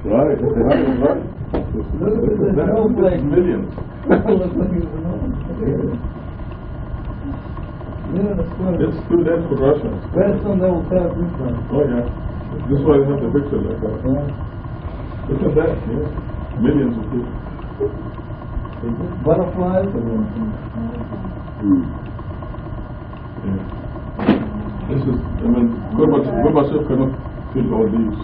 Right, right. That's millions. It's too late for Russia. Oh yeah. This is why they have the picture like that. Look at that, yeah. Millions of people. Butterflies Yeah. This is, I mean, Gorbachev cannot fill all these.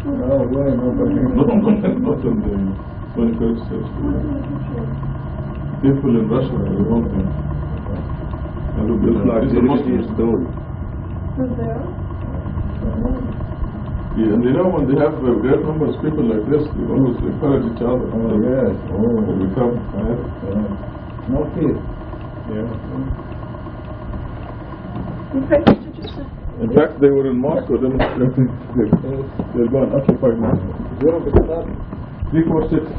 Oh, right, Not in the 21st century. People in Russia are the wrong thing. Looks like it's stone. Yeah, and when they have great numbers of people like this, they always encourage each other. Oh, yes. They become, No fear. yeah. In fact, they were in Moscow demonstrating. They're going to occupy Moscow. 346.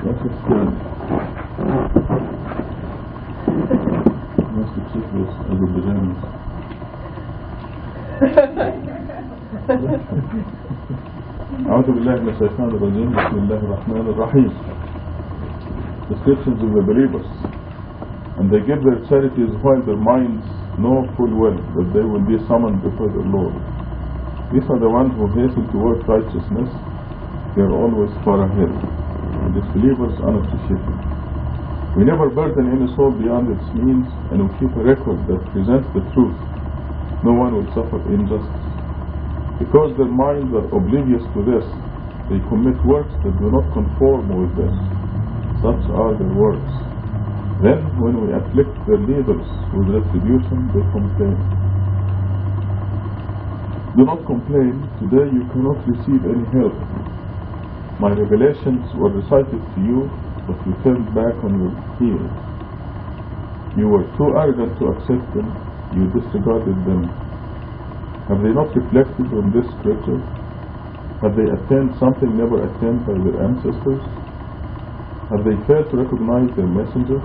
That's a strange. Most of syphilis Azerbaijans. أعوذ بالله من الشيطان الرجيم بسم الله الرحمن الرحيم. Descriptions of the believers. And they give their charities while their minds know full well that they will be summoned before the Lord. These are the ones who hasten towards righteousness. They are always far ahead. And disbelievers unappreciated. We never burden any soul beyond its means, and we keep a record that presents the truth. No one will suffer injustice. Because their minds are oblivious to this, they commit works that do not conform with this. Such are their works. Then, when we afflict their leaders with retribution, they complain. Do not complain. Today you cannot receive any help. My revelations were recited to you, but you turned back on your heels. You were too arrogant to accept them. You disregarded them. Have they not reflected on this scripture? Have they attained something never attained by their ancestors? Have they failed to recognize their messenger?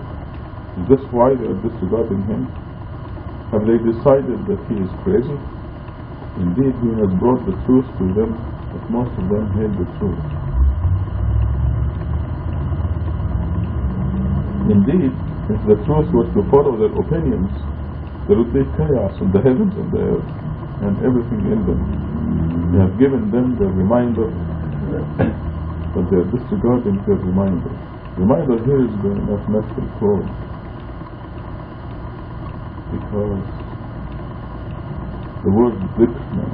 Is this why they are disregarding him? Have they decided that he is crazy? Indeed, he has brought the truth to them, but most of them hate the truth. Indeed, if the truth was to follow their opinions, there would be chaos in the heavens and the earth, and everything in them. We have given them their reminder, but they are disregarding their reminder. Reminder here is the mathematical code, because the word dhikr now,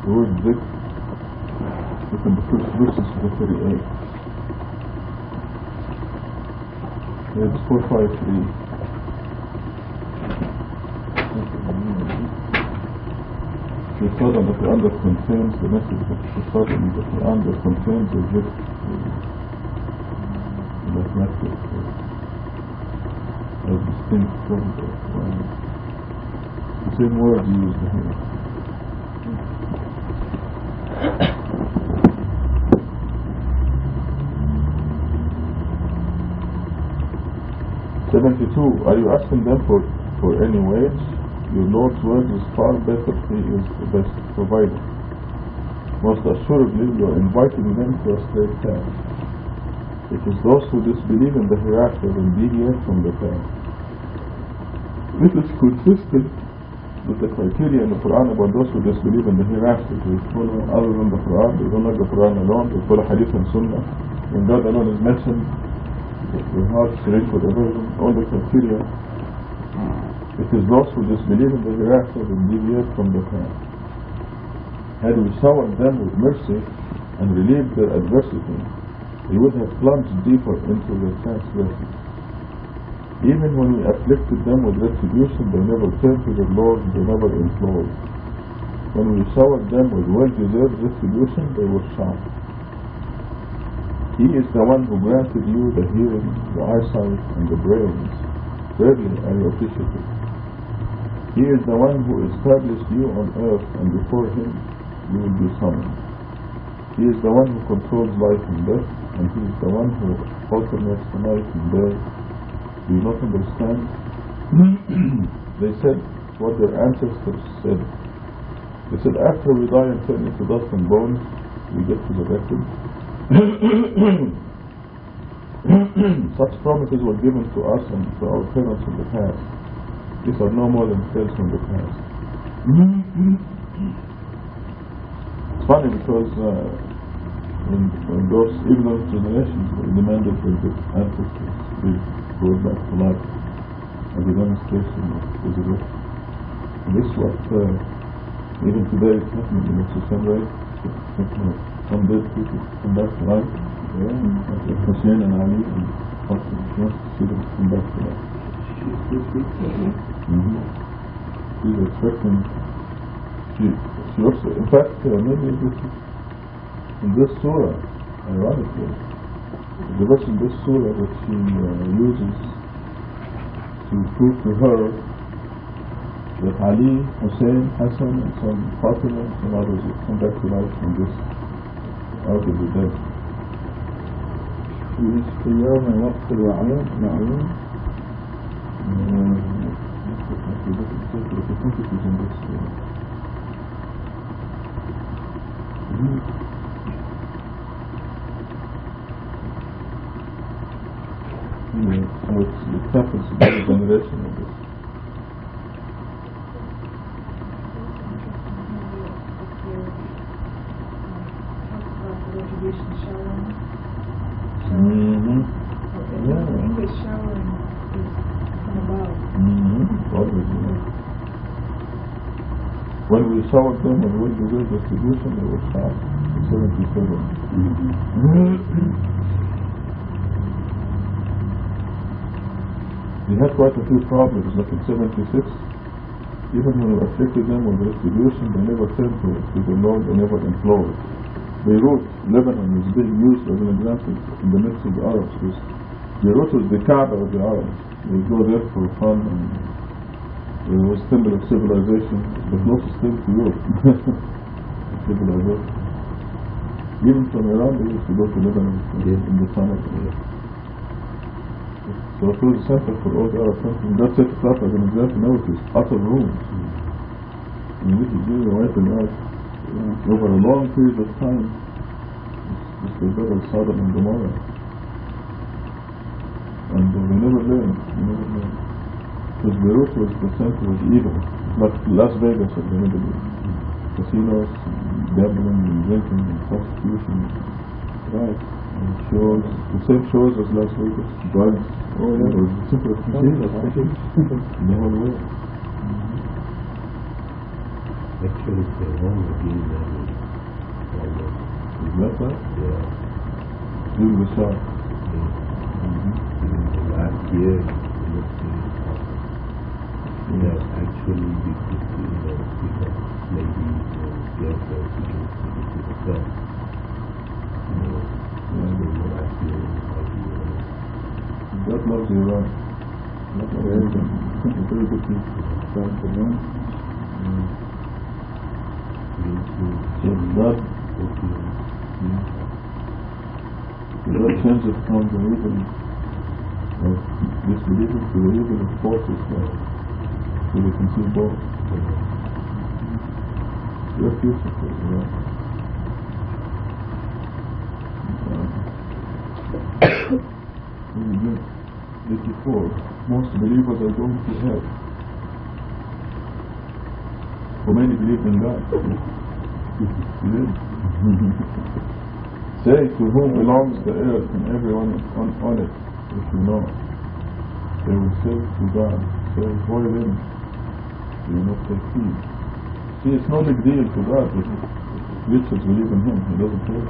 the word dhikr is in the first verses of the 38. It's 453. The thought of the Quran that contains the message of the thought of the Quran that contains the dhikr, the mathematical code, as distinct from the Quran. The same word used here. Are you asking them for any wage? Your Lord's word is far better. He is the best provider. Most assuredly, you are inviting them to a straight path. It is those who disbelieve in the hereafter and deviate from the path. This is consistent with the criteria in the Quran about those who disbelieve in the hereafter. They follow other than the Quran. They don't like the Quran alone. They follow Hadith and Sunnah. When God alone is mentioned, their hearts drink with aversion. All the criteria. It is those who disbelieve in the hereafter and deviate from the path. Had we showered them with mercy and relieved their adversity, they would have plunged deeper into their transgression. Even when we afflicted them with retribution, they never turned to their Lord, they never implored. When we showered them with well-deserved retribution, they were shocked. He is the one who granted you the hearing, the eyesight, and the brains. Rarely are you appreciative. He is the one who established you on earth, and before him you will be summoned. He is the one who controls life and death, and he is the one who alternates the night and day. Do you not understand? They said what their ancestors said. They said after we die and turn into dust and bones, we get resurrected. Such promises were given to us and to our parents in the past. These are no more than tales from the past. It's funny because when those, even those generations were demanded that the ancestors be brought back to life as a demonstration of resurrection. And this is what even today is happening in the same way. Some dead people come back to life. Like Hussein and Ali and Fatima, she wants to see them come back to life. She's expecting. She also, in fact, maybe in this surah, ironically, the verse in this surah that she uses to prove to her that Ali, Hussein, Hassan, and some Fatima and some others will come back to life from this out of the dead. في يوم وقت الوعيد معلوم. So it happens in every generation of this. English showering is from above. Always, when we showered them and when we did distribution, they were shocked. 77. We had quite a few problems, like in 76. Even when we afflicted them with distribution, they never turned to the Lord, they never implored. Beirut, Lebanon, was being used as an example in the midst of the Arabs. Beirut was the Kaaba of the Arabs. They would go there for fun, and it was a symbol of civilization, the closest thing to Europe. Civilization. Even from Iran, they used to go to Lebanon in the summer. So it was a center for all the Arab countries. That set it up as an example. Now it is utter ruins. And this is really wiping out over a long period of time. This was better than Sodom and Gomorrah. And we never learned. Because Beirut was the center of evil. Like Las Vegas of the Middle East. Casinos, gambling, and drinking, and prostitution. Right. And shows, the same shows as Las Vegas. Drugs. Oh yeah, it was the center of casinos. In the whole world. Actually, it's the wrong again. Is that right? Yeah. During the Shah. Last year, actually the people, ladies and girlfriends who can see the sun. Last year, that loves Iran. That loves Iran. Very good people. Thanks for them. So that changes from the evil of disbelievers to the evil of forces, so they can see both. Very beautiful, yeah. 84. Most believers are going to hell. For many believe in God. Say, to whom belongs the earth and everyone on it, if you know. They will say to God, say, why then do you not take heed? See, it's no big deal to God if Richards believe in him, he doesn't care.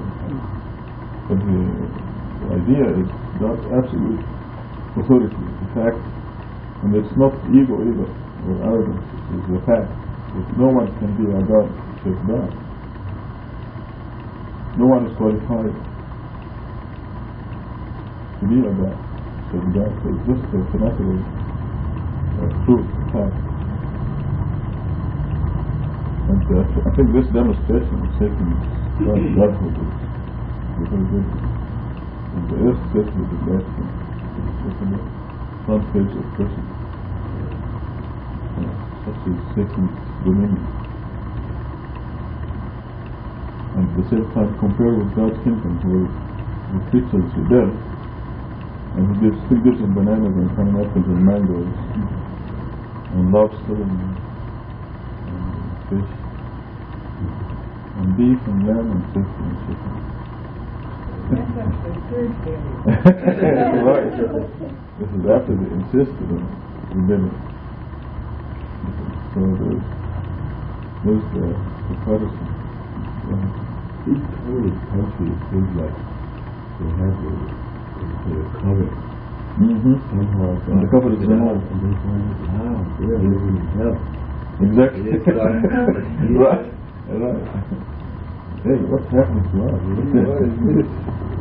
But the idea is God's absolute authority, the fact, and it's not ego either, or arrogance, it's the fact that no one can be a God except God. No one is qualified to be a God except God, so it's just a natural truth, fact. And I think this demonstration is taking Godhood is very good. And the earth set with the gospel. It's on the front page of Christian. Such is taking dominion. and at the same time compare with God's kingdom where the creatures rebel, and He still gives them bananas and pineapples and mangoes and lobster and fish and beef and lamb and fish and chicken. That's actually Thursday. Right. This is after they insisted on rebelling. So there's the comparison. Each tiny country seems like they have a cover. Somehow And the cover is it the out, and they find it, wow, they're living in hell. Exactly. It's like- Right. Right. Hey, what's happening to us? What is this?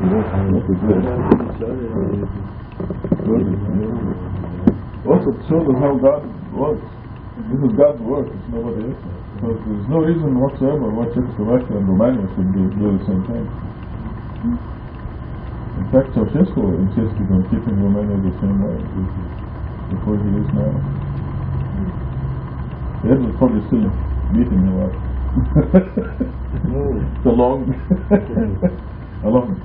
What is this? Also, it shows us how God works. This is God's work, it's nobody else. So there's no reason whatsoever why Czechoslovakia and Romania should do the same thing. In fact, Ceausescu insisted on keeping Romania the same way before he is now. Ed was probably still beating him up. It's a long, a long.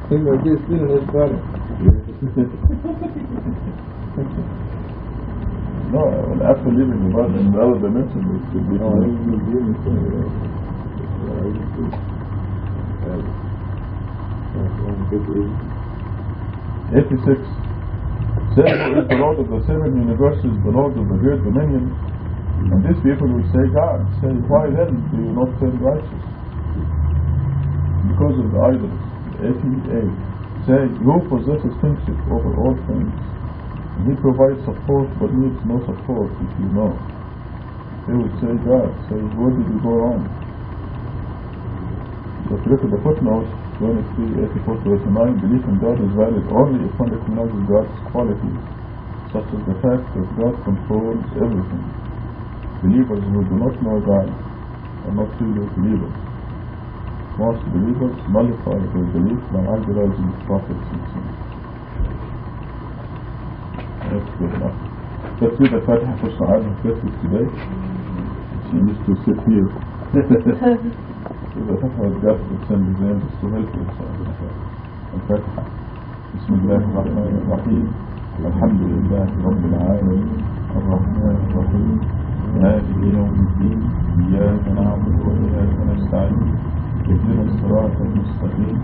Think like this, still in his body. No, after leaving the body in the other dimension, it should be. No, he was doing something. That's one big reason. 86. Say who is the Lord of the seven universes, the Lord of the great dominion. And these people will say, God. Say, why then do you not turn righteous? Because of the idols. 88. Say, who possesses kingship over all things? And He provides support but needs no support if you know. They will say, God. Say, where did you go wrong? So if you look at the footnotes, 23, 84 to 89, belief in God is valid only if one recognizes God's qualities, such as the fact that God controls everything. Believers who do not know God are not truly believers. Most believers nullify their belief by idolizing prophets and saints. That's good enough. Let's read the Fatiha for Sa'ad and Faith today. She needs to sit here. إذا تفعل الجاف الإنسان بزين تستهلك الفتحة. بسم الله الرحمن الرحيم. الحمد لله رب العالمين الرحمن الرحيم مالك يوم الدين إياك نعبد وإياك نستعين اهدنا الصراط المستقيم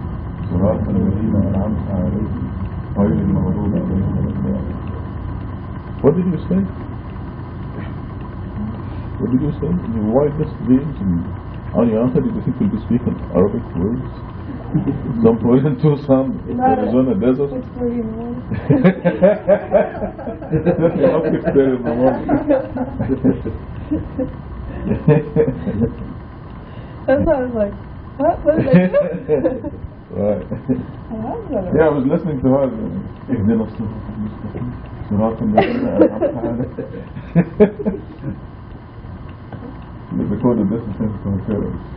صراط الذين أنعمت عليهم غير المغضوب عليهم ولا الضالين. What did you say? What did you say? You widest dreams and on your answer, did you think we'll be speaking Arabic words? Some point to some Arizona desert? 6:30 in the morning. Not 6:30 in the morning. That's why I was like, what did I do? Right. Yeah, I was listening to her. اهدنا الصراط المستقيم صراط الذين أنعمت عليهم. They recorded this and sent it to my parents.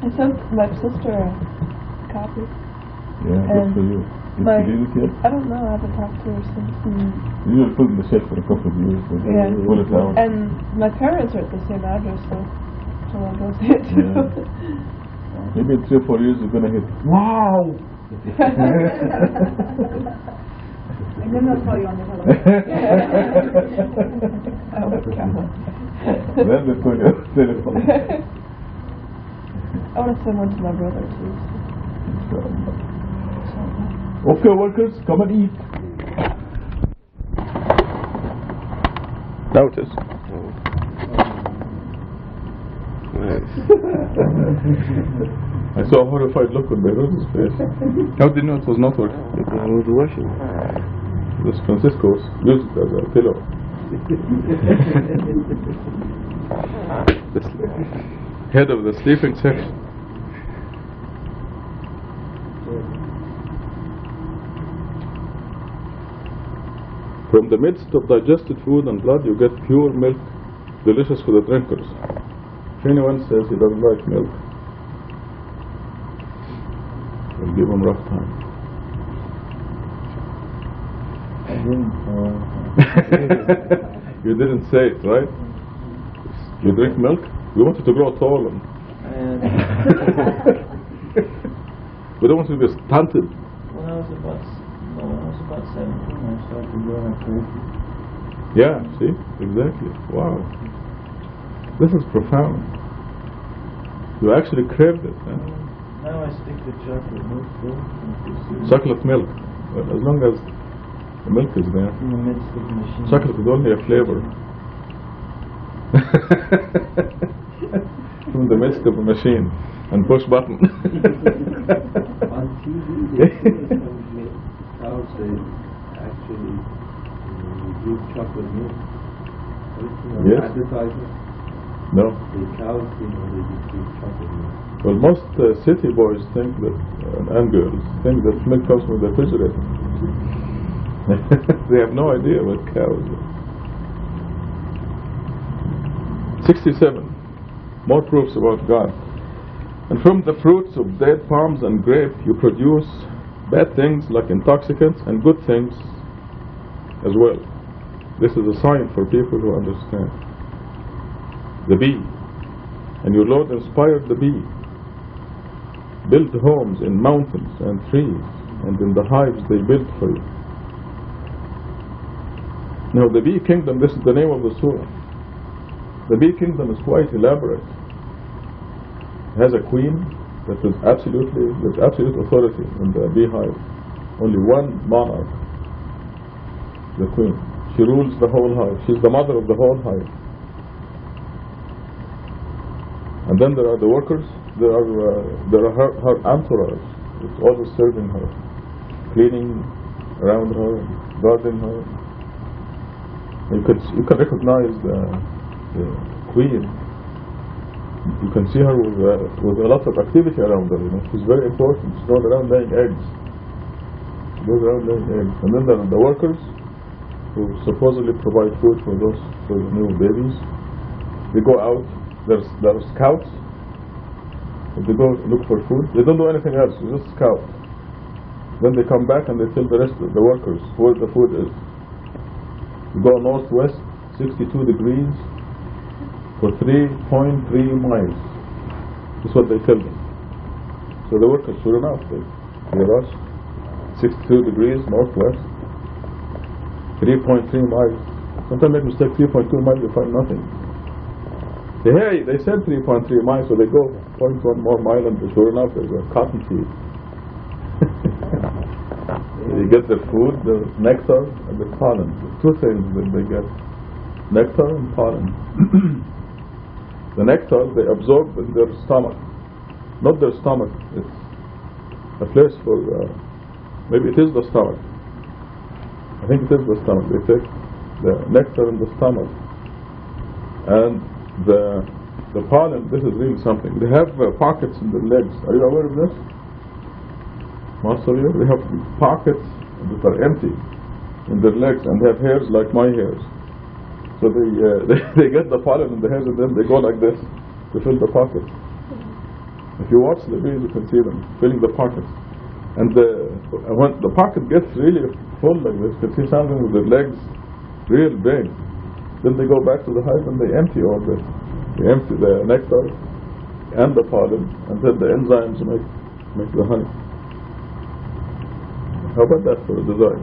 I sent my sister a copy. Yeah, good for you. Did you read it yet? I don't know, I haven't talked to her since. You will put it in the shelf for a couple of years, but Yeah. pull it out. And my parents are at the same address, so I'll go see it too. Yeah. Maybe in 3 or 4 years you're going to hit, wow! And then they'll call you on the telephone. Then they call you on the telephone. I want to send one to my brother too. Okay, workers, come and eat. Now it is. I saw a horrified look on Beirut's face. How did you know it was not working? I was washing. This Francisco's used it as a pillow. The head of the sleeping section. From the midst of digested food and blood you get pure milk, delicious for the drinkers. If anyone says he doesn't like milk, we'll give him rough time. You didn't say it, right? You drink milk? We want you to grow tall and And we don't want you to be stunted. when I was about 17, I started growing up crazy. Yeah, see? Exactly. Wow. This is profound. You actually craved it. Huh? Now I stick to chocolate milk too. Chocolate milk. Well, as long as the milk is there. In the midst of the machine. Chocolate is only a flavor. From the midst of a machine and push button. On TV, they see some cows they actually give chocolate milk. Yes. Advertisement. No. The cows, they just give chocolate milk. Well, most city boys think that, and girls, think that milk comes from the refrigerator. They have no idea what cows are. 67. More proofs about God. And from the fruits of date palms and grape you produce bad things like intoxicants and good things as well. This is a sign for people who understand. The bee. And your Lord inspired the bee. Build homes in mountains and trees, and in the hives they built for you. Now the bee kingdom, this is the name of the surah. The bee kingdom is quite elaborate. It has a queen that is with absolute authority in the beehive. Only one monarch, the queen. She rules the whole hive. She's the mother of the whole hive. And then there are the workers. There are her entourage. It's always serving her, cleaning around her, guarding her. You can recognize the queen. You can see her with a lot of activity around her. You know, she's very important. She goes around laying eggs. And then there are the workers who supposedly provide food for the new babies. They go out. There are scouts. They go look for food. They don't do anything else. They just scout. Then they come back and they tell the rest of the workers where the food is. You go northwest, 62 degrees for 3.3 miles. That's what they tell them. So the workers, sure enough, they rush 62 degrees northwest, 3.3 miles. Sometimes make mistake, 3.2 miles, you find nothing. Hey, they said 3.3 miles, so they go 0.1 more mile, and sure enough, there's a cotton field. They get the food, the nectar, and the pollen. Two things that they get: nectar and pollen. The nectar they absorb in their stomach, not their stomach. It's a place for maybe it is the stomach. I think it is the stomach. They take the nectar in the stomach, and the pollen. This is really something. They have pockets in their legs. Are you aware of this? Most of you, they have pockets that are empty in their legs, and they have hairs like my hairs. So they get the pollen in the hairs, and then they go like this to fill the pockets. If you watch the bees, you can see them filling the pockets. And when the pocket gets really full like this, you can see something with their legs real big. Then they go back to the hive and they empty all this. They empty the nectar and the pollen, and then the enzymes make the honey. How about that for a design?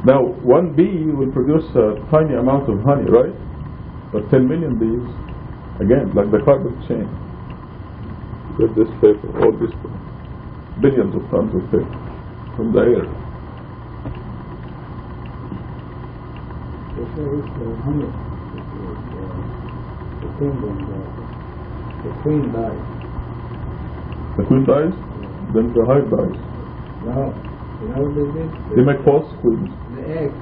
Now, one bee will produce a tiny amount of honey, right? But 10 million bees, again, like the carbon chain, with this paper, all this, billions of tons of paper from the air. They say it's honey. The queen dies. The queen dies, then the hive dies. No, you know what they did? They make false queens. The eggs,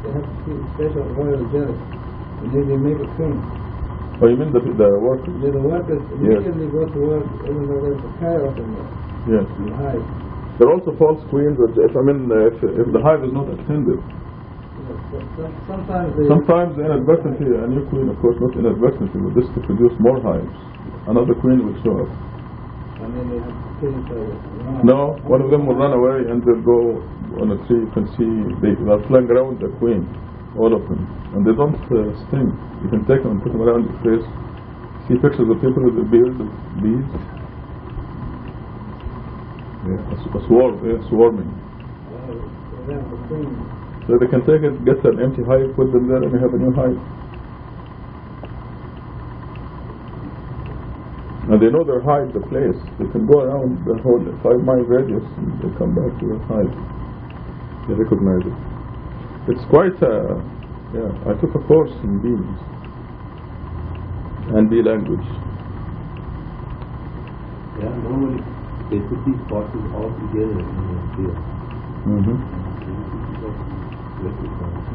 they have to keep special royal jelly, and then they make a queen. Oh, you mean the workers? Then the workers immediately go to work, even though there's a chaos in Yes. the hive. There are also false queens. If the hive is not attended, sometimes inadvertently a new queen, of course not inadvertently, but this to produce more hives. Another queen will show up. And then they have to kill each other. No, one of them will run away and they'll go on a tree. You can see they are flying around the queen. all of them, and they don't sting. You can take them and put them around your face. See pictures of people with the beards of bees. Yeah, swarming. So they can take it, get an empty hive, put them there, and you have a new hive. And they know their hive, the place. They can go around the whole 5-mile radius and they come back to their hive. They recognize it. It's quite I took a course in bees and bee language. Yeah, normally they put these boxes all together in the field.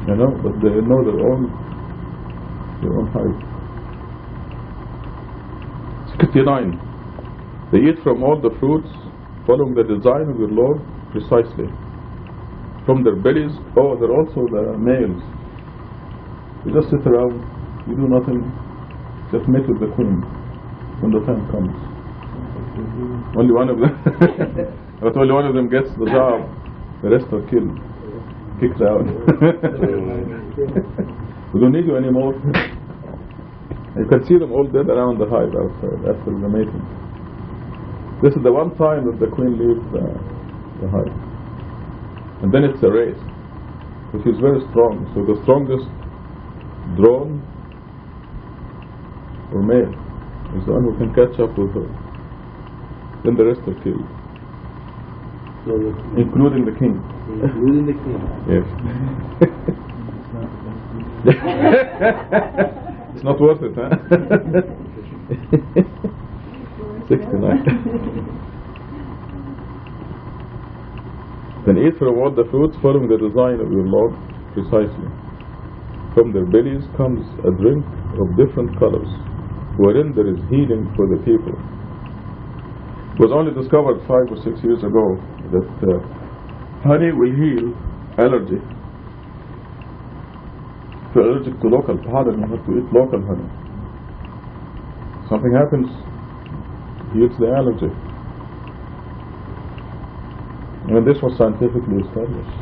I know, but they know their own hive. 69. They eat from all the fruits, following the design of your Lord precisely. From their bellies, they're also the males. You just sit around, you do nothing, just mate with the queen when the time comes. Only one of them, but only one of them gets the job, the rest are killed, kicked out. We don't need you anymore. You can see them all dead around the hive outside after the mating. This is the one time that the queen leaves the hive. And then it's a race. So she's very strong. So the strongest drone or male is the one who can catch up with her. Then the rest are killed. So including the king. Including the king. Yes. It's not worth it, huh? 69. Then eat from all the fruits following the design of your Lord precisely. From their bellies comes a drink of different colors, wherein there is healing for the people. It was only discovered 5 or 6 years ago that honey will heal allergy. If you're allergic to local pollen, you have to eat local honey. Something happens, heals the allergy. And this was scientifically established.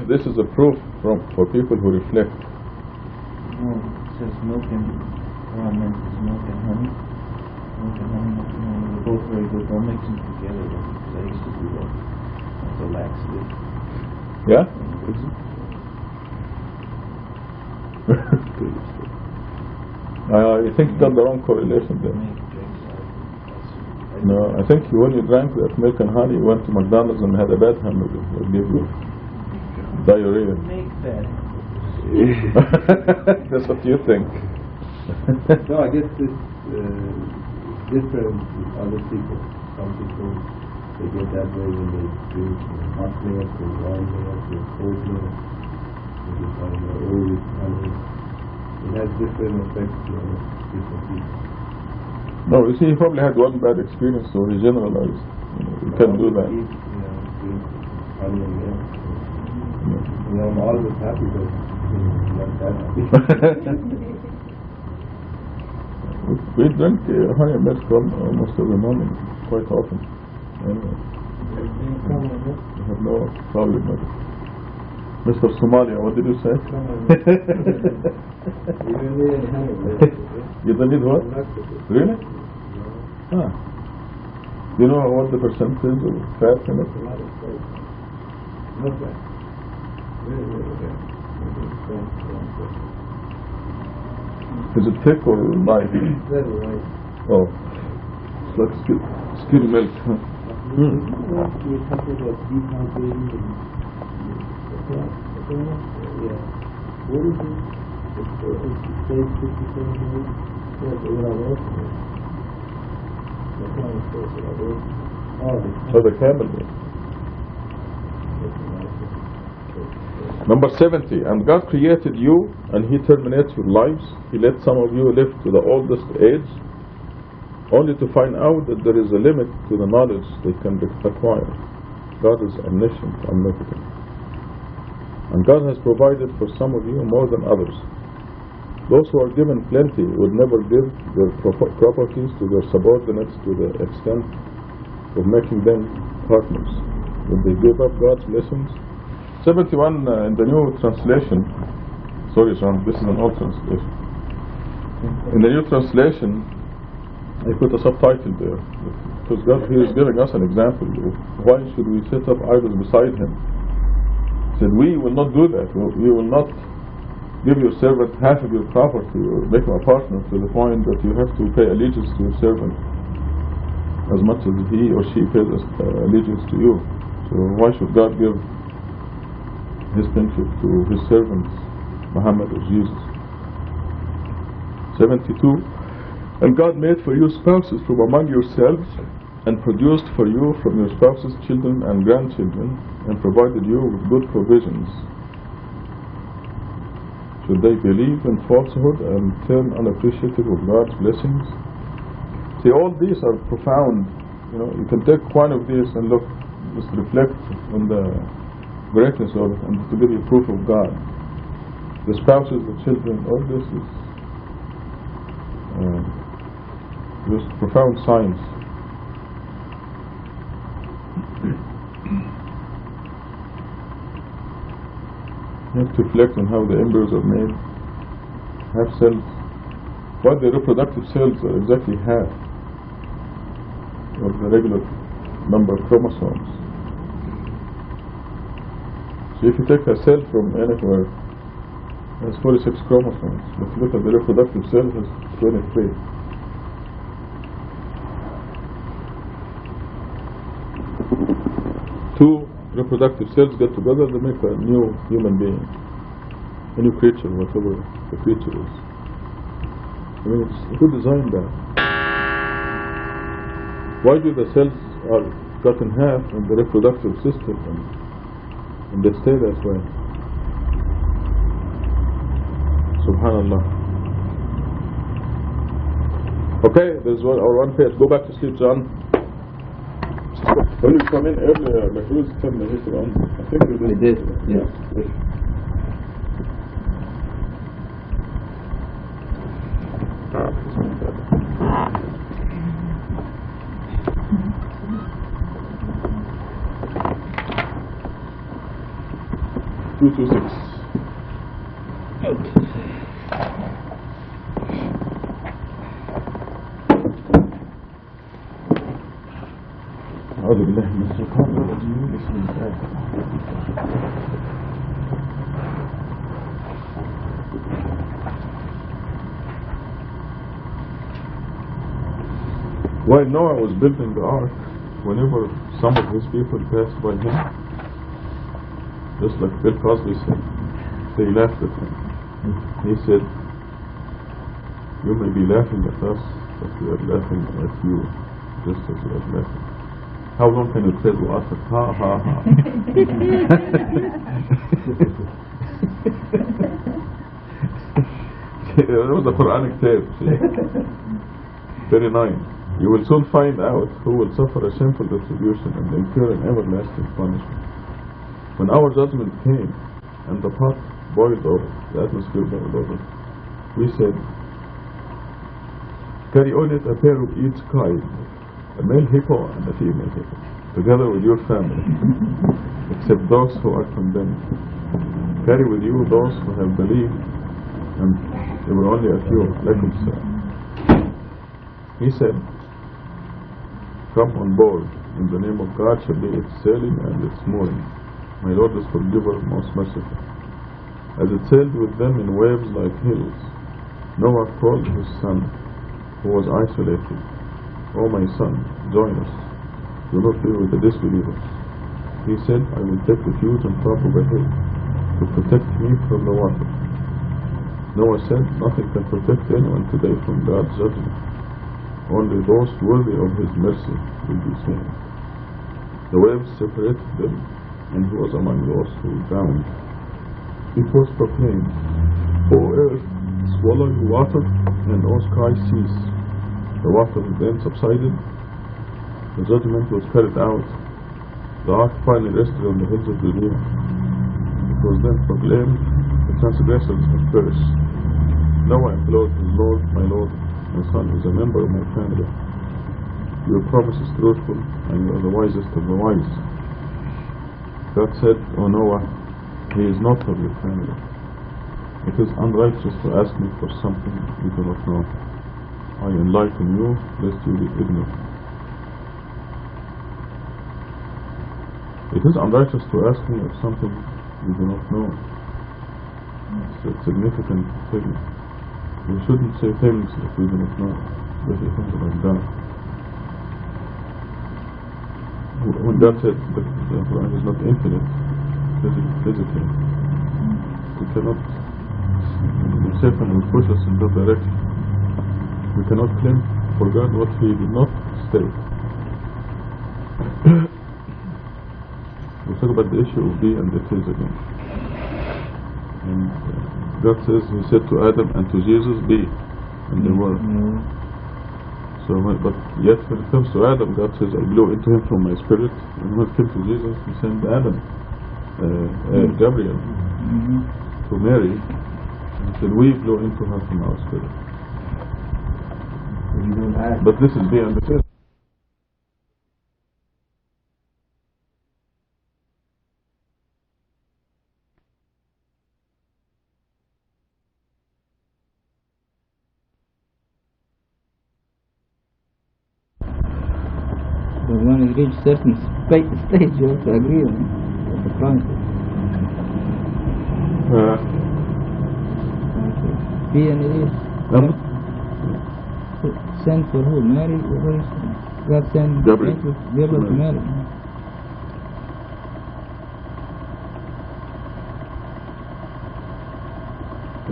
This is a proof for people who reflect. No, it says milk and Quran mentions milk and honey. Milk and honey, they're both very good. Don't mix them together though, because I used to do that. That's a laxative. Yeah? I think you got the wrong correlation there. No, I think when you drank that milk and honey, you went to McDonald's and had a bad hamburger. They'll give you diarrhea. Make that. That's what you think. No, I guess it's different with other people. Some people, they get that way when they drink hot milk or warm milk or cold milk. It has different effects on different people. No, you see, he probably had one bad experience, so he generalized. You can't do that. I'm always happy, but not that happy. We drink honey milk almost every morning, quite often. Anyway, I have no problem with it. Mr. Somalia, what did you say? You don't need what? Really? Ah. Do you know what the percentage of fat in it? No fat. Is it thick or light? Very light. Oh, it's like skim milk. Huh? We're talking about dehydrating. Yeah. What is it? It says 57 minutes. What I wrote? That's not the source that I wrote. Oh, the camel milk. Number 70. And God created you, and He terminates your lives. He let some of you live to the oldest age, only to find out that there is a limit to the knowledge they can acquire. God is omniscient, omnipotent. And God has provided for some of you more than others. Those who are given plenty would never give their properties to their subordinates to the extent of making them partners. Would they give up God's blessings 71 in the new translation. Sorry, John, this is an old translation. In the new translation, I put a subtitle there. Because God here is giving us an example of why should we set up idols beside Him. He said, we will not do that. We will not give your servant half of your property or make him a partner to the point that you have to pay allegiance to your servant as much as he or she pays allegiance to you. So why should God give His kingship to His servants, Muhammad or Jesus? 72. And God made for you spouses from among yourselves, and produced for you from your spouses children and grandchildren, and provided you with good provisions. Should they believe in falsehood and turn unappreciative of God's blessings? See, all these are profound. You can take one of these and look, just reflect on the greatness of it, and to give you proof of God. The spouses, the children, all this is just profound signs. You have to reflect on how the embryos are made, have cells. Why the reproductive cells are exactly half of the regular number of chromosomes. So if you take a cell from anywhere, it has 46 chromosomes. But if you look at the reproductive cell, it has 23. Two reproductive cells get together to make a new human being, a new creature, whatever the creature is. I mean, who designed that? Why do the cells are cut in half in the reproductive system and they stay that way? Subhanallah. Okay, there's our one page. Go back to sleep, John. When you come in earlier, like who's telling me later on? I think you did. I did, yeah. Yes. Two to six. أعوذ بالله من الشيطان الرجيم بسم الله. While Noah was building the ark, whenever some of his people passed by him, just like Bill Cosby said, they laughed at him. He said, you may be laughing at us, but we are laughing at you, just as we are laughing. How long can you say to us, ha ha ha? It was a Quranic tape. 39. You will soon find out who will suffer a shameful retribution and incur an everlasting punishment. When our judgment came and the pot boiled over, the atmosphere boiled over, we said, carry on it a pair of each kind, a male hippo and a female hippo, together with your family, except those who are condemned. Carry with you those who have believed, and there were only a few, like himself. He said, come on board, in the name of God shall be its sailing and its mooring. My Lord is forgiver, most merciful. As it sailed with them in waves like hills, Noah called his son, who was isolated, O my son, join us. Do not be with the disbelievers. He said, I will take refuge on top of a hill to protect me from the water. Noah said, nothing can protect anyone today from God's judgment. Only those worthy of His mercy will be saved. The waves separated them, and he was among those who drowned. It was proclaimed, O earth, swallow your water, and O sky cease. The water then subsided. The judgment was carried out. The ark finally rested on the hills of Judea. It was then proclaimed, the transgressors have perished. Noah implored his Lord, my Lord, my son is a member of my family. Your promise is truthful, and you are the wisest of the wise. God said, O Noah, he is not of your family. It is unrighteous to ask me for something you do not know. I enlighten you, lest you be ignorant. It is unrighteous to ask me of something you do not know. It's a significant thing. We shouldn't say things that we do not know, especially things about God. When God said that the Quran is not infinite, physically, we cannot, when Satan will push us in that direction, we cannot claim for God what He did not state. We talk about the issue of be and it is again. And God says, He said to Adam and to Jesus, be, and they were. So, but yet when it comes to Adam, God says, I blew into him from my spirit. And when it came to Jesus, He sent Adam, Gabriel, to Mary, and He said, we blew into her from our spirit. But this is beyond the truth. But when you reach certain stage, you have to agree on the process. Be and it is. Sent for who? Mary? God sent Gabriel to Mary.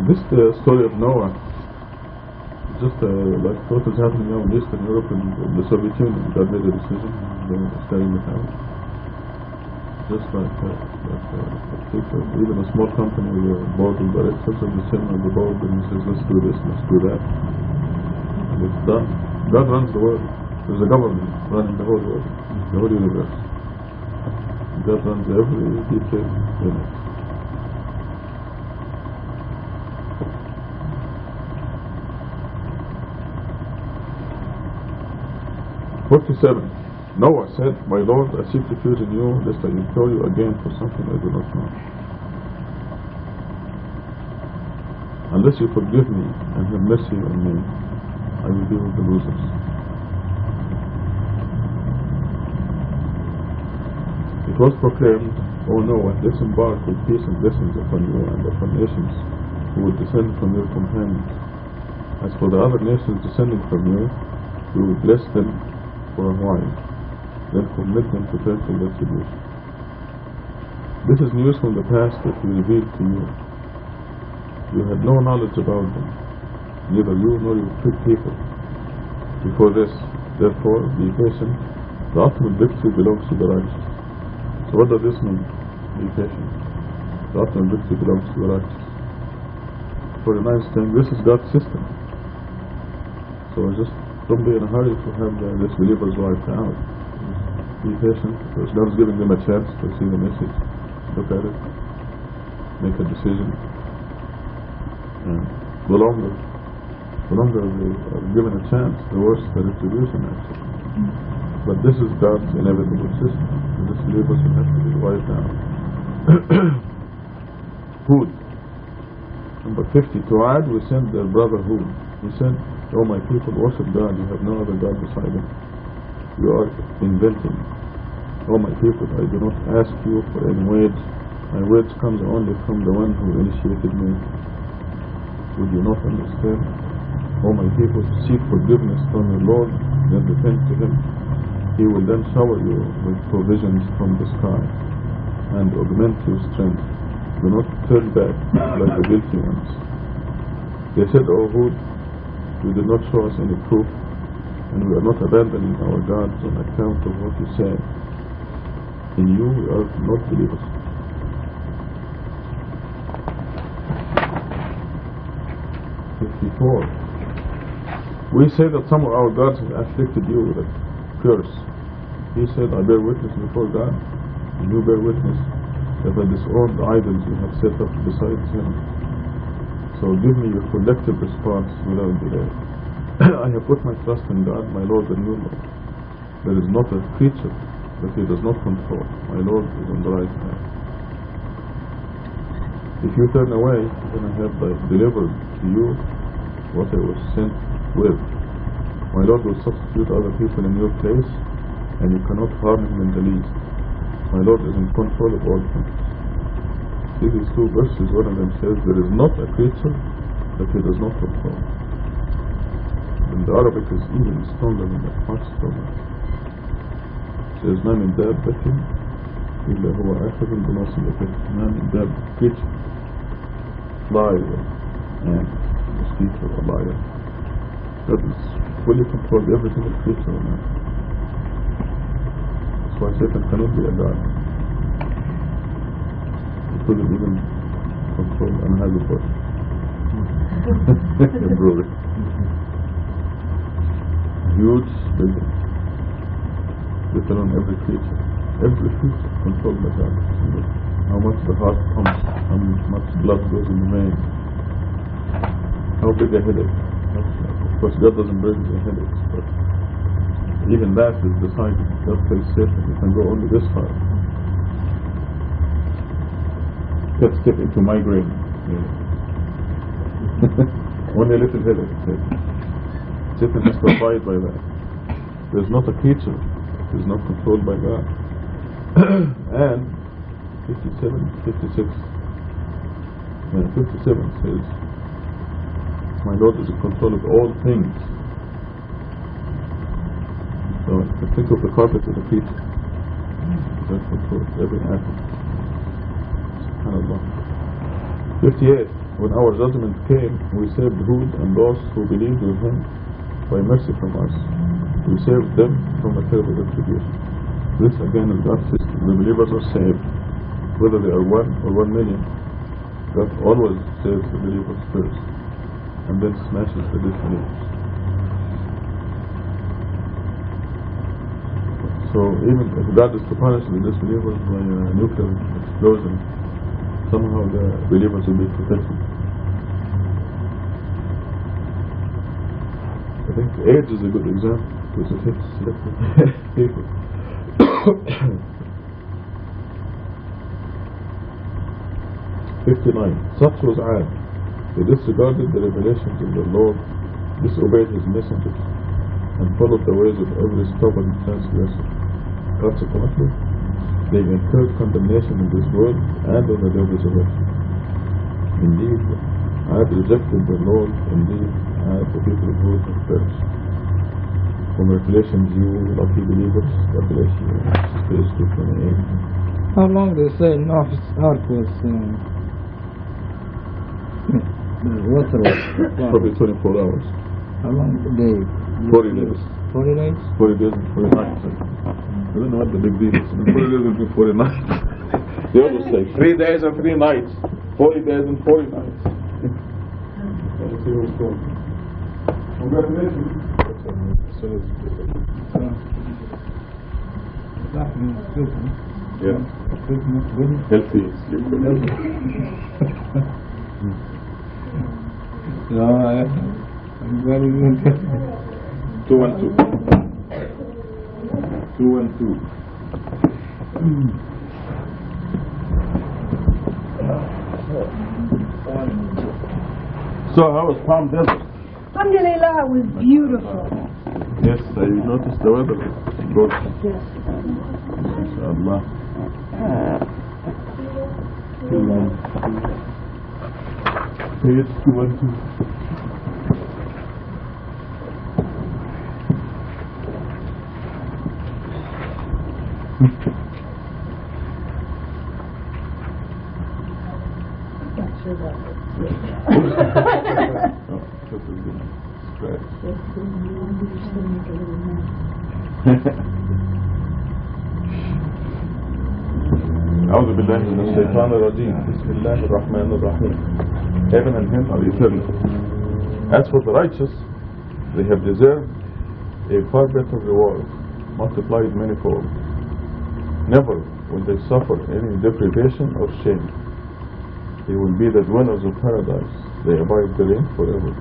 This story of Noah, just like what is happening now in Eastern Europe and the Soviet Union. God made a decision, they were starting the house. Just like people, even a small company with a board of directors of the chairman of the board, and he says, let's do this, let's do that. And it's done. God runs the world. There's a government running the whole world, the whole universe. God runs every detail in it. Noah said, my Lord, I seek refuge in you, lest I implore you again for something I do not know. Unless you forgive me and have mercy on me, I will be with the losers. It was proclaimed, O Noah, disembark with peace and blessings upon you and upon nations who will descend from your companions. As for the other nations descending from you, you will bless them for a while, then commit them to faithful retribution. This is news from the past that we revealed to you. You had no knowledge about them, neither you nor your people. Before this, therefore, be patient. The ultimate victory belongs to the righteous. So what does this mean? Be patient. The ultimate victory belongs to the righteous. 49 saying, this is God's system. So just don't be in a hurry to have the disbelievers wiped out. Be patient, because God's giving them a chance to see the message, look at it, make a decision. And the longer they are given a chance, the worse the retribution actually. But this is God's inevitable system. The disbelievers will have to be wiped out. Hud. Number 50. To Ad we sent their brother Hud. He said, O my people, worship God, you have no other God beside Him. You are inventing. O my people, I do not ask you for any wage. My wage comes only from the one who initiated me. Would you not understand? O my people, seek forgiveness from your Lord, then repent to Him. He will then shower you with provisions from the sky and augment your strength. Do not turn back like the guilty ones. They said, O Hud, you did not show us any proof, and we are not abandoning our gods on account of what you said. In you we are not believers. We say that some of our gods have afflicted you with a curse. He said, I bear witness before God, and you bear witness that I disowned the idols you have set up besides Him. So give me your collective response without delay. I have put my trust in God, my Lord and your Lord. There is not a creature that He does not control. My Lord is on the right path. If you turn away, then I have delivered to you what I was sent with. My Lord will substitute other people in your place, and you cannot harm him in the least. My Lord is in control of all things. See these two verses, one of them says, there is not a creature that he does not control. And the Arabic is even stronger than that, much stronger. It says, ما من دابة إلا هو آخذ بناصيته. ما من دابة, creature, fly, ant, mosquito, a lion. God is fully controlled every single creature on earth. That's why Satan cannot be a God. He couldn't even control another person. Brother. Huge building. Written on every creature. Every creature controlled by God. How much the heart pumps, how much blood goes in the vein, how big a headache. Of course, God doesn't bring the headaches, but even that is decided. God tells Satan, you can go only this far. Can't step into migraine. Only a little headache. Satan has to abide by that. There's not a creature that is not controlled by God. And 57 says, my Lord is in control of all things. So you can think of the carpet as a creature that controls every atom. SubhanAllah. 58. When our judgment came, we saved Hud and those who believed with him by mercy from us. We saved them from a terrible retribution. This again is God's system. The believers are saved, whether they are 1 or 1 million. God always saves the believers first, and then smashes the disbelievers. So even if God is to punish the disbelievers by a nuclear explosion, somehow the believers will be protected. I think AIDS is a good example, because it hits people. 59. Such was Ad. They disregarded the revelations of their Lord, disobeyed his messengers, and followed the ways of every stubborn transgressor. Consequently, they incurred condemnation in this world and on the day of resurrection. Indeed, Ad rejected their Lord. Indeed, Ad, the people of Hud, have perished. Congratulations, you lucky believers. Congratulations, page 228. How long they say Noah's ark was the water was? Probably 24 hours. How long they? 40 days. 40 days? 40 days and 40 nights. I don't know what the big deal is. 40 days and 40 nights. They always say 3 days and 3 nights. 40 days and 40 nights. Let's see what's going on. Congratulations. Yeah. Healthy sleep. No, I'm very good. 212. 212. So how was Palm Desert? Alhamdulillah, it was beautiful. Yes, I noticed the weather was gorgeous. Yes. Inshallah. 212. Page 212. أعوذ بالله من الشيطان الرجيم. بسم الله الرحمن الرحيم. Heaven and hell are eternal. As for the righteous, they have deserved a far better reward, multiplied manifold. Never will they suffer any deprivation or shame. They will be the dwellers of paradise. They abide therein forever.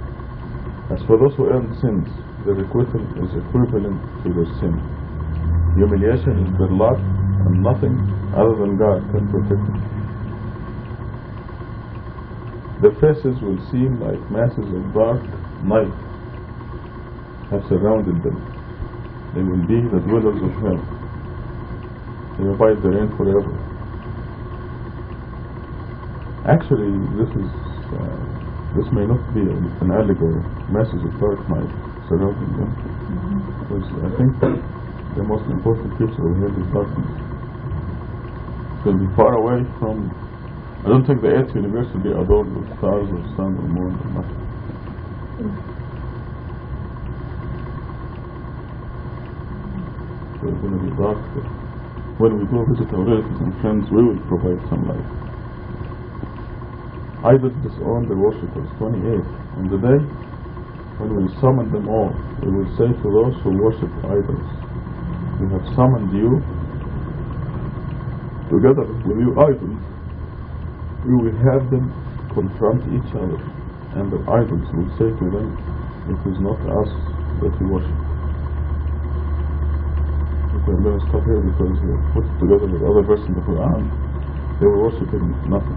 As for those who earn sins, their requital is equivalent to their sin. Humiliation is their lot, and nothing other than God can protect them. Their faces will seem like masses of dark night have surrounded them. They will be the dwellers of hell. They abide therein forever. Actually, this may not be an allegory. Masses of dark night surrounding them. Because I think the most important feature of hell is darkness. It will be far away from. I don't think the eighth universe will be adorned with stars or sun or moon or nothing. So it's going to be dark. But when we go visit our relatives and friends, we will provide some light. Idols disown their worshippers. 28. On the day when we summon them all, we will say to those who worship idols, we have summoned you together with you idols. We will have them confront each other, and the idols will say to them, it is not us that you worship. Okay, I'm going to stop here because we put it together with other verses in the Quran. They were worshipping nothing.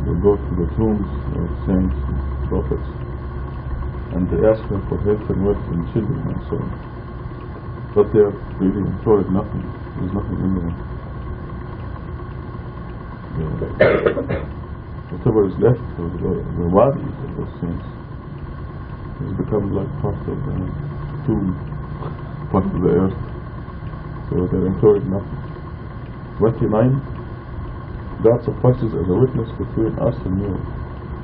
They go to the tombs of saints and prophets, and they ask them for health and wealth and children and so on. But they are really enjoying nothing. There's nothing in them. Whatever is left of the wadis of those saints has become like part of the tomb, part of the earth. So they're enjoying nothing. 29. God suffices as a witness between us and you.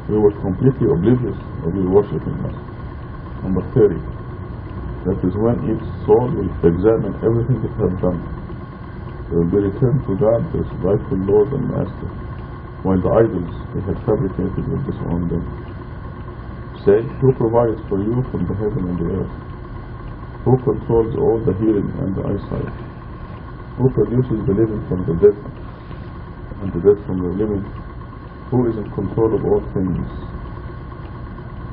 We were completely oblivious of your worshipping us. Number 30. That is when each soul will examine everything it has done. They will be returned to God, their rightful Lord and Master, while the idols they had fabricated will disown them. Say, who provides for you from the heaven and the earth? Who controls all the hearing and the eyesight? Who produces the living from the dead and the dead from the living? Who is in control of all things?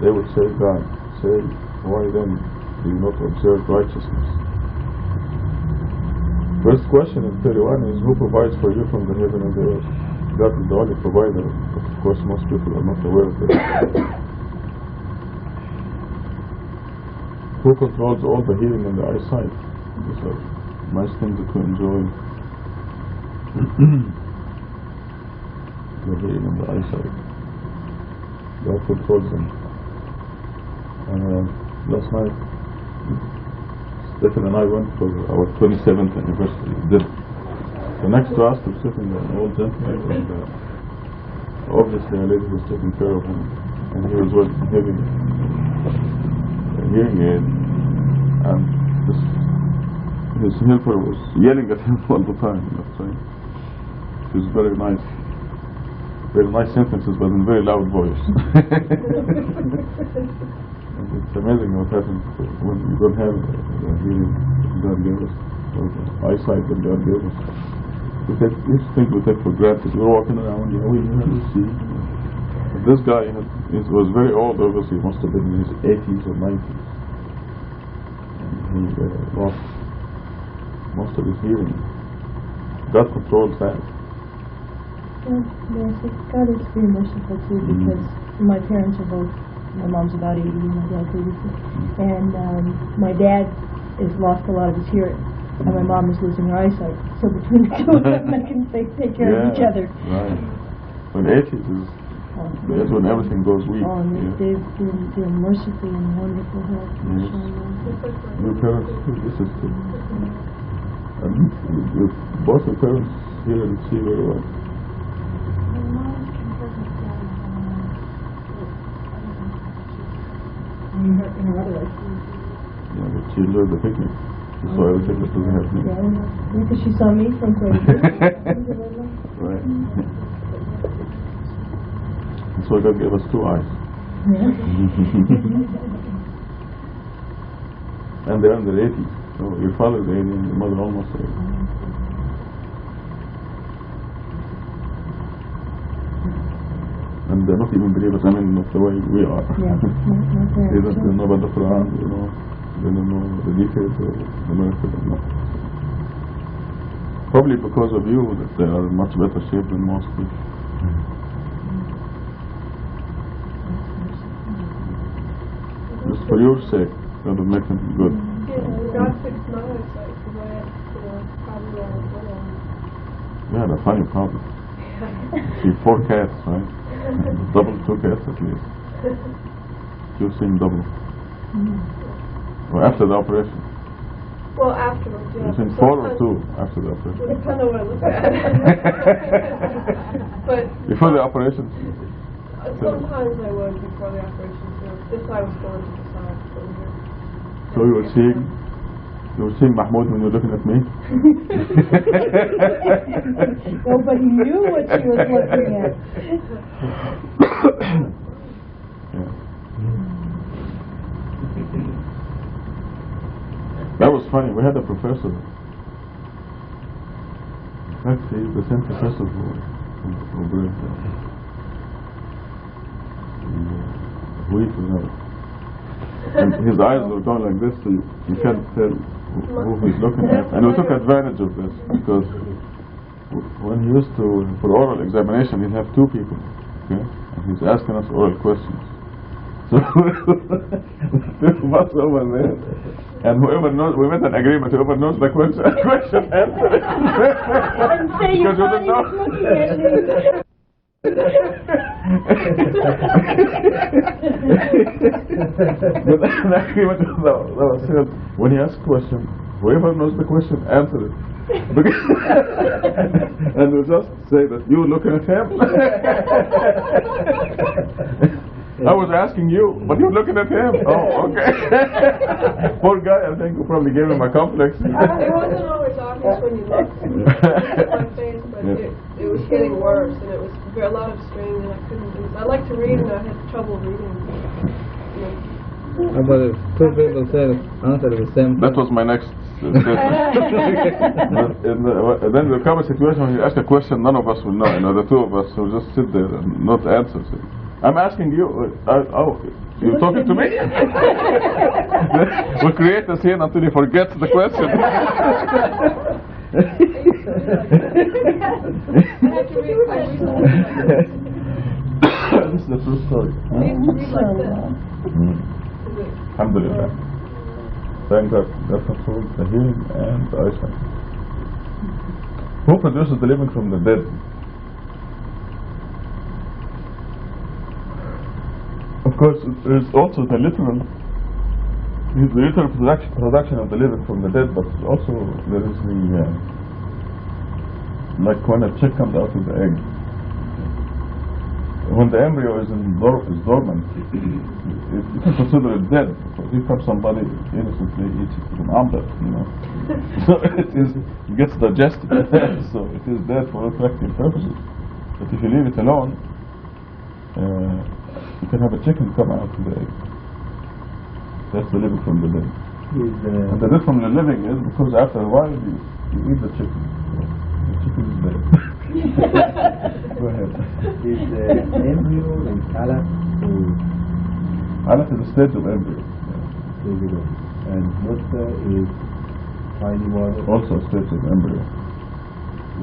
They would say, God. Say, why then do you not observe righteousness? First question in 31 is, who provides for you from the heaven and the earth? God is the only provider, but of course most people are not aware of it. Who controls all the hearing and the eyesight? These are nice things that we enjoy. The hearing and the eyesight. God controls them. Last night, Stephen and I went for our 27th anniversary dinner. So next to us was sitting an old gentleman, and obviously a lady was taking care of him, and he was having a hearing aid, and his helper was yelling at him all the time. So it was very nice sentences, but in very loud voice. It's amazing what happens when you don't have the hearing God gave us, or the eyesight that God gave us. These things we take for granted. We're walking around, we never see. But this guy was very old, obviously, he must have been in his 80s or 90s. And he lost most of his hearing. God controls that. God is very merciful too, because my parents are both. My mom's about 80, my dad's 82. And my dad has lost a lot of his hearing, and my mom is losing her eyesight. So between the two of them, they take care of each other. Right. When 80s that's when everything goes weak. They're merciful and wonderful help. Yes. Your parents, this is good. And both your parents hear and see very well. Yeah, but she enjoyed the picnic. She saw everything that was happening. Yeah, because she saw me from quite a distance. Right. And so God gave us two eyes. And they're in their 80s. So your father's 80 and your mother almost 80. And they're not even believers, I mean, not the way we are. Yeah, They don't know about the Quran, they don't know the details of the miracle. No. Probably because of you that they are in much better shape than most people. for your sake, that would make him good. Yeah, God fixed my eyesight because I had, probably when I was little. You had a funny problem. See, 4 cats, right? Double 2 cats at least. You've seen double. Well, after the operation. Well, afterwards, yeah. You've seen 4 or 2 after the operation. Well, depends on what I look at. But Before the operation? sometimes I would before the operation too. This eye was going to the side from here. So you were seeing Mahmoud when you were looking at me? Nobody knew what she was looking at. Yeah. That was funny. We had a professor. Actually, the same professor who bred we forgot. And his eyes were going like this, so you can't tell who he's looking at. And we took advantage of this because when he used to, for oral examination, he'd have 2 people, okay? And he's asking us oral questions. So two of us over there, and whoever knows, we made an agreement, whoever knows the question answer it. And say you Because thought he was looking at me. But the agreement was said, when he asks a question, whoever knows the question, answer it. And we just say that you looking at him. I was asking you, but you're looking at him. Oh, okay. Poor guy, I think we probably gave him a complex. It wasn't always obvious when you looked at my face, but it was getting worse, and it was a lot of strain, and I couldn't do it. I like to read, and I had trouble reading. But if 2 people said answer the same That was my next statement. Then there comes a situation when you ask a question none of us will know. The 2 of us will just sit there and not answer it. I'm asking you, you're talking to me? We create a scene until you forget the question. This is the true story. Alhamdulillah. Thank God. That's controlled the hearing and the eyesight. Who produces the living from the dead? Of course, there is also the literal production of the living from the dead, but also there is the like when a chick comes out of the egg. When the embryo is dormant, you can consider it dead. So if somebody innocently eats it with an omelette, so it gets digested. So it is dead for attractive purposes. But if you leave it alone, you can have a chicken come out of the egg. That's the living from the dead. And the dead from the living is because after a while you eat the chicken. The chicken is dead. Go ahead. Is embryo and alaq Alaq is a stage of embryo. and nutfa is tiny water? Also a stage of embryo.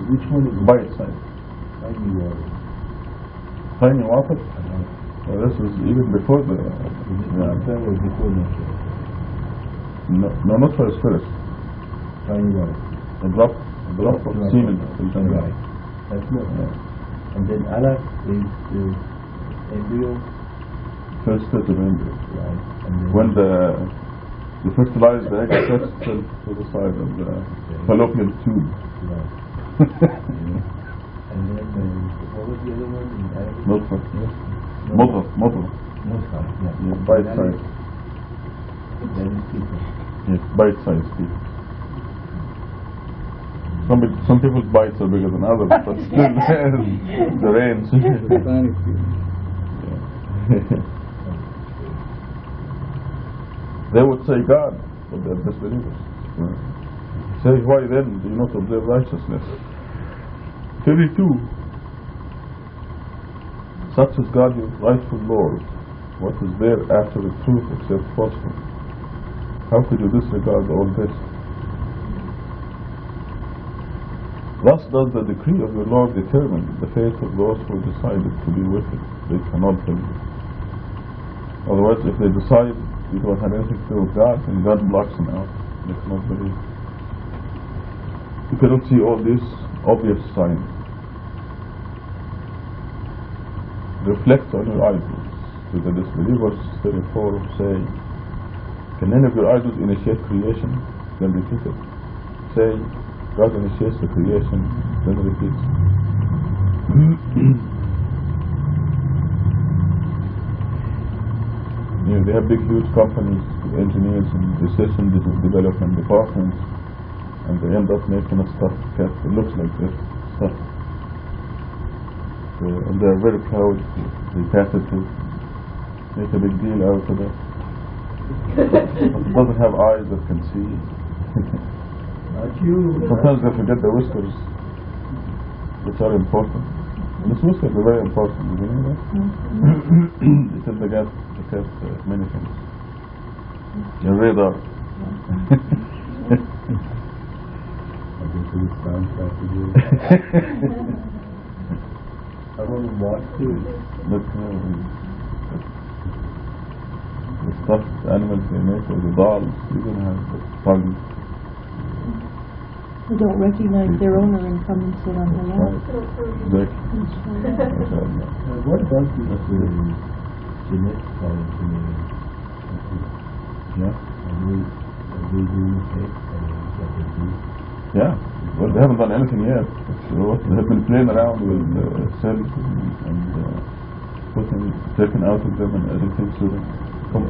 Which one is Bite size. tiny water? Tiny water? Well, this was even before the... Nutfa was before nutfa. No, nutfa is first. Tiny water. A drop of semen. Right. That's nutfa. And then alaq is embryo. First stage of embryo. Right. And then When you fertilize the egg first to the side of the fallopian tube. Right. And then what was the other one? In Arabic? Nutfa. Mother. Nutfa. Yeah. Bite size. That is people. Yes, bite size people. Some people's bites are bigger than others, but still the range. They would say God, but they're disbelievers. Say, why then do you not observe righteousness? 32. Such is God your rightful Lord. What is there after the truth except falsehood? How could you disregard all this? Thus does the decree of your Lord determine the fate of those who decided to be wicked. They cannot believe. Otherwise, if they decide it was had anything to do with God, and God blocks him out. They cannot believe. You cannot see all these obvious signs. Reflect on your idols. To the disbelievers, 34 say, can any of your idols initiate creation? Then repeat it. Say, God initiates the creation, then repeat. You know, they have big, huge companies, engineers and research and development departments, and they end up making a stuff that looks like this stuff. And they're very proud. They patented, make a big deal out of it. But it doesn't have eyes that can see. Sometimes they forget the whiskers, which are important. These whiskers are very important, do you know that? Because they get many things. Your radar. I want to watch too. But the stuffed animals they make, or the dolls, you don't have the tongue. They don't recognize their owner and come and sit on their lap. Exactly. What about this genetic engineering? Yeah. Are they doing it? Yeah. Well, they haven't done anything yet. So they have been playing around with cells and taking out of them and adding things to them. Cell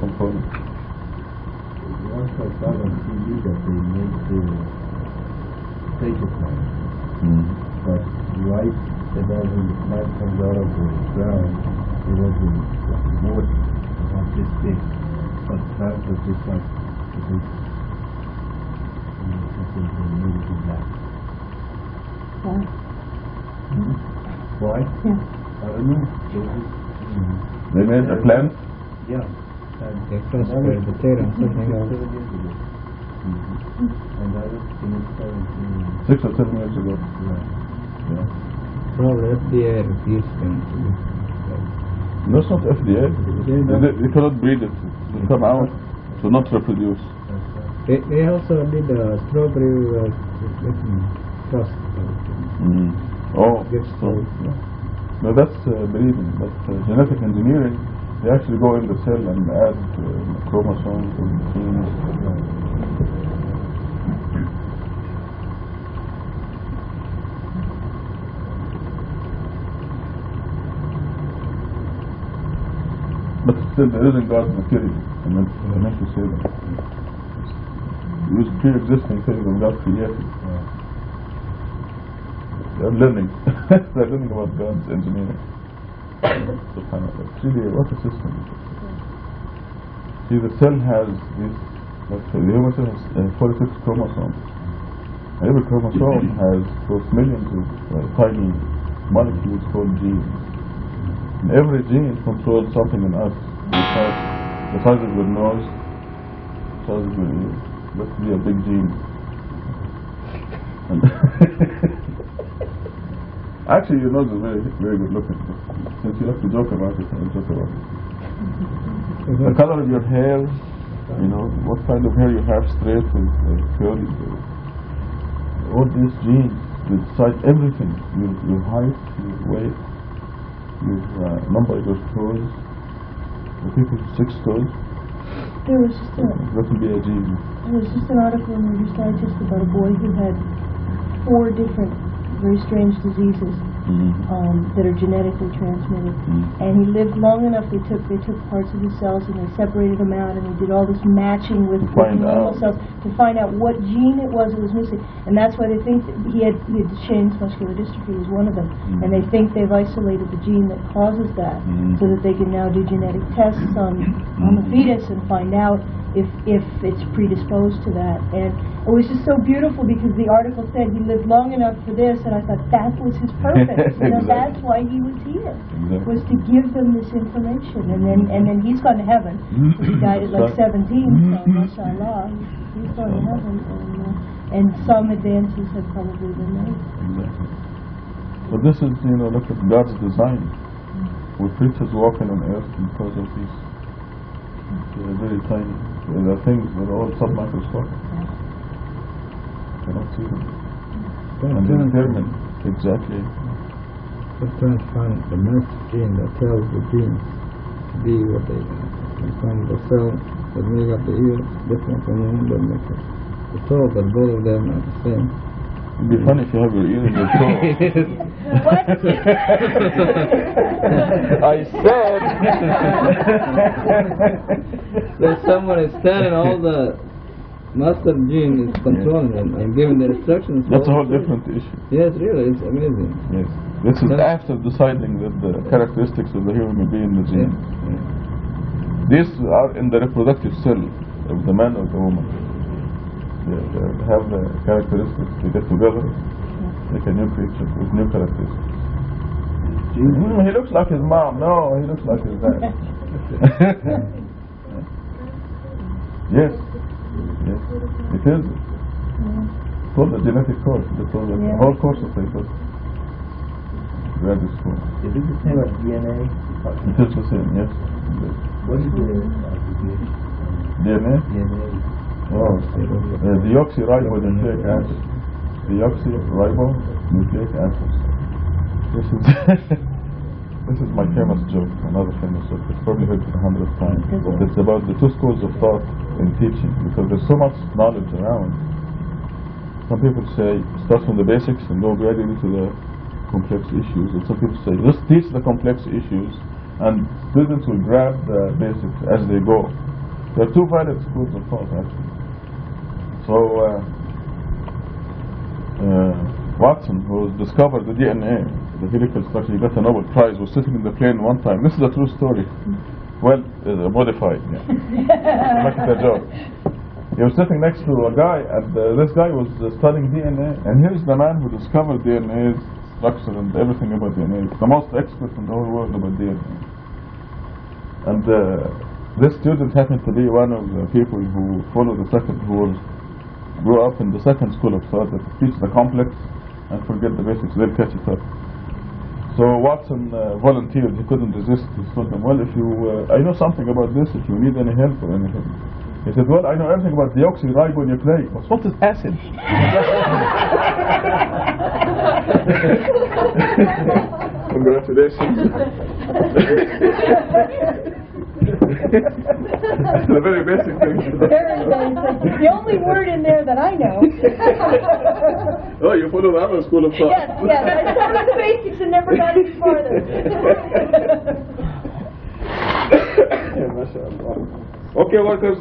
components. Once I saw on TV that they made the paper plant. But right about when the plant comes out of the ground, there was a wood about this big. But the plant was just like a big, something made it black. Why? Yeah. I don't know. They made a plant? Yeah. They crossbred the tail and something else. And that was in 6 or 7 years ago. Yeah. Probably FDA refused them to do. No, it's not FDA. They cannot breed it. They come out to not reproduce. They also did a strawberry cross. Oh, Yes, so, yeah. No, that's breeding. But genetic engineering, they actually go in the cell and add chromosomes and genes. But still, there isn't God's material. I meant to say that. It was pre-existing things that God created. They're learning. They're learning about God's engineering. SubhanAllah. See, what a system. See, the cell has this, the human cell has 46 chromosomes. And every chromosome has those millions of tiny molecules called genes. And every gene controls something in us. The size of your nose, the size of your ear. That could be a big gene. Actually, your nose is very, very good looking. Since you like to joke about it, I'll joke about it. The color of your hair, you know, what kind of hair you have, straight or curly. All these genes decide everything. Your height, your weight, your number of your toes. The people with 6 toes. There was just That would be a gene. There was just an article in Reader's Digest about a boy who had 4 different very strange diseases that are genetically transmitted. And he lived long enough. They took parts of his cells and they separated them out, and they did all this matching with normal cells to find out what gene it was that was missing. And that's why they think that he had Duchenne's muscular dystrophy was one of them. And they think they've isolated the gene that causes that, so that they can now do genetic tests on the fetus and find out if it's predisposed to that. And it was just so beautiful because the article said he lived long enough for this, and I thought that was his purpose. You know, that's why he was here, was to give them this information. And then he's gone to heaven. He died at like 17, so mashallah, he's gone to heaven. And some advances have probably been made. Exactly. But this is, you know, look at God's design. With creatures walking on earth because of these They're very tiny. The things that are all submicroscopic. Cannot see them. And they determine exactly. Just trying to find the master gene that tells the genes to be what they are. You find the cell that make up the ear different from the one that makes it. We're told that both of them are the same. It'd be funny if you have your ear in your toe. What? I said. There's someone is standing all the master gene is controlling them and giving the instructions. That's a whole different issue. Yes, really, it's amazing. Yes. This is after deciding that the characteristics of the human being in the gene. These are in the reproductive cell of the man or the woman. They have the characteristics. They get together, make a new creature with new characteristics. He looks like his mom. No, he looks like his dad. Yes. Yes. It is. It's called a genetic course. It's called a whole course of papers. Graduate school. Is it the same as DNA? It is the same, yes. What is the abbreviation? DNA? DNA. Oh, deoxyribonucleic acid. Deoxyribonucleic acid. This is this is my famous joke, another famous joke. It's probably heard it 100 times. But it's about the two schools of thought in teaching, because there's so much knowledge around. Some people say start from the basics and go gradually to the complex issues, and some people say just teach the complex issues and students will grab the basics as they go. There are two valid schools of thought actually. So Watson, who discovered the DNA, the helical structure, he got a Nobel Prize, was sitting in the plane one time. This is a true story. Well, modified, yeah. Make it a joke. He was sitting next to a guy, and this guy was studying DNA, and here's the man who discovered DNA's structure and everything about DNA. The most expert in the whole world about DNA. And this student happened to be one of the people who followed the second, who grew up in the second school of thought that teach the complex and forget the basics. They'll catch it up. So Watson volunteered. He couldn't resist. He told them, well, if you, I know something about this, if you need any help or anything. He said, well, I know everything about deoxyribonucleic. But what is acid? Congratulations. The very basic thing. Very basic. The only word in there that I know. Oh, you follow the other school of thought. Yes, yes. I started the basics and never got any farther. Okay, workers.